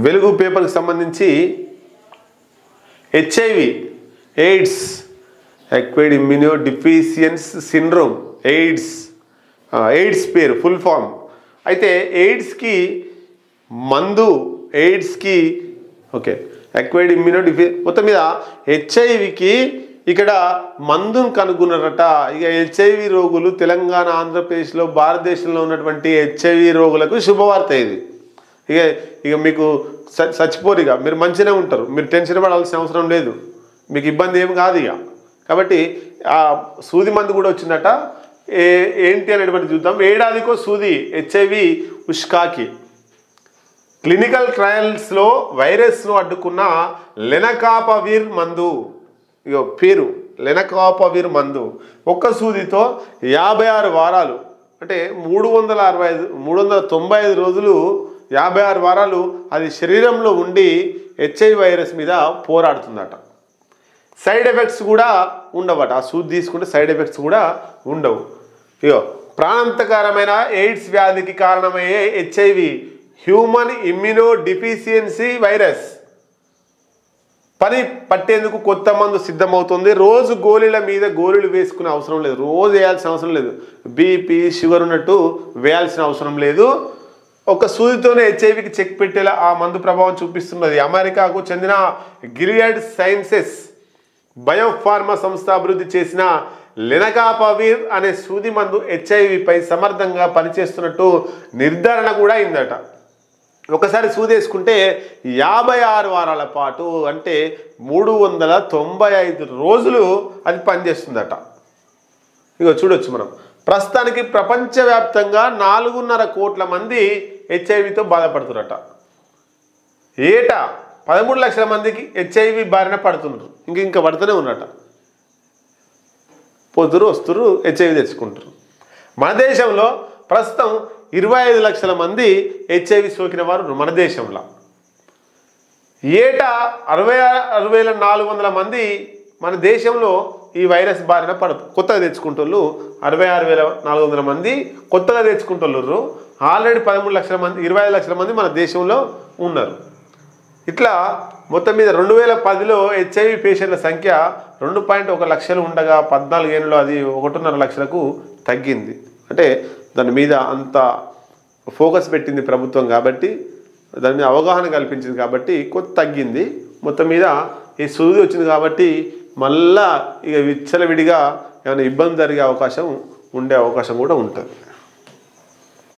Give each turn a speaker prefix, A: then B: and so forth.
A: వెలుగు పేపర్కి సంబంధించి HIV AIDS acquired immuno deficiency syndrome AIDS పేరు ఫుల్ ఫామ్. అయితే ఎయిడ్స్కి మందు ఎయిడ్స్కి ఓకే అక్వైర్డ్ ఇమ్యూనో మొత్తం మీద హెచ్ఐవికి ఇక్కడ మందును కనుగొన్నారట. ఇక హెచ్ఐవి రోగులు తెలంగాణ ఆంధ్రప్రదేశ్లో భారతదేశంలో ఉన్నటువంటి హెచ్ఐవి రోగులకు శుభవార్త ఇది. ఇక మీకు చచ్చిపోరు, ఇక మీరు మంచిగానే ఉంటారు, మీరు టెన్షన్ పడాల్సిన అవసరం లేదు, మీకు ఇబ్బంది ఏం కాదు ఇక. కాబట్టి ఆ సూది మందు కూడా వచ్చిందట. ఏంటి అనేటువంటి చూద్దాం. ఏడాదికో సూది హెచ్ఐవి ఉష్కాకి క్లినికల్ ట్రయల్స్లో వైరస్ను అడ్డుకున్న లెనకాపవిర్ మందు. ఇగో పేరు లెనకాపవిర్ మందు ఒక్క సూదితో 56 వారాలు అంటే 395 రోజులు 56 వారాలు అది శరీరంలో ఉండి హెచ్ఐవి వైరస్ మీద పోరాడుతుందట. సైడ్ ఎఫెక్ట్స్ కూడా ఉండవట. ఆ సూది తీసుకుంటే సైడ్ ఎఫెక్ట్స్ కూడా ఉండవు. ఇగో ప్రాణాంతకరమైన ఎయిడ్స్ వ్యాధికి కారణమయ్యే HIV human immuno deficiency virus పని పట్టేందుకు కొత్త మందు సిద్ధమవుతుంది. రోజు గోళీల మీద గోళీలు వేసుకునే అవసరం లేదు, రోజు వేయాల్సిన అవసరం లేదు, బీపీ షుగర్ ఉన్నట్టు వేయాల్సిన అవసరం లేదు. ఒక సూదితోనే హెచ్ఐవికి చెక్ పెట్టేలా ఆ మందు ప్రభావం చూపిస్తున్నది. అమెరికాకు చెందిన గిలియడ్ సైన్సెస్ బయోఫార్మా సంస్థ అభివృద్ధి చేసిన లెనకాపవిర్ అనే సూది మందు హెచ్ఐవిపై సమర్థంగా పనిచేస్తున్నట్టు నిర్ధారణ కూడా అయిందట. ఒకసారి సూది వేసుకుంటే 56 వారాల పాటు అంటే 395 రోజులు అది పనిచేస్తుందట. ఇగో చూడొచ్చు మనం. ప్రస్తుతానికి ప్రపంచవ్యాప్తంగా 4.5 కోట్ల మంది హెచ్ఐవితో బాధపడుతున్నారట. ఏటా 13 లక్షల మందికి హెచ్ఐవి బారిన పడుతున్నారు. ఇంకా పడుతూనే ఉన్నట. పొద్దురు వస్తురు హెచ్ఐవి తెచ్చుకుంటారు. మన దేశంలో ప్రస్తుతం 25 లక్షల మంది హెచ్ఐవి సోకిన వారు మన దేశంలో. ఏటా 66,400 మంది మన దేశంలో ఈ వైరస్ బారిన కొత్తగా తెచ్చుకుంటోళ్ళు 66,400 మంది కొత్తగా తెచ్చుకుంటోళ్ళు. ఆల్రెడీ 13 లక్షల మంది 25 లక్షల మంది మన దేశంలో ఉన్నారు. ఇట్లా మొత్తం మీద 2010లో హెచ్ఐవి పేషెంట్ల సంఖ్య 2.1 లక్షలు ఉండగా 14 ఏళ్ళలో అది 1.5 లక్షలకు తగ్గింది. అంటే దాని మీద అంత ఫోకస్ పెట్టింది ప్రభుత్వం కాబట్టి, దాని మీద అవగాహన కల్పించింది కాబట్టి కొంత తగ్గింది. మొత్తం మీద ఈ సూది వచ్చింది కాబట్టి మళ్ళా ఇక విచ్చలవిడిగా ఏమైనా ఇబ్బంది జరిగే అవకాశం కూడా ఉంటుంది.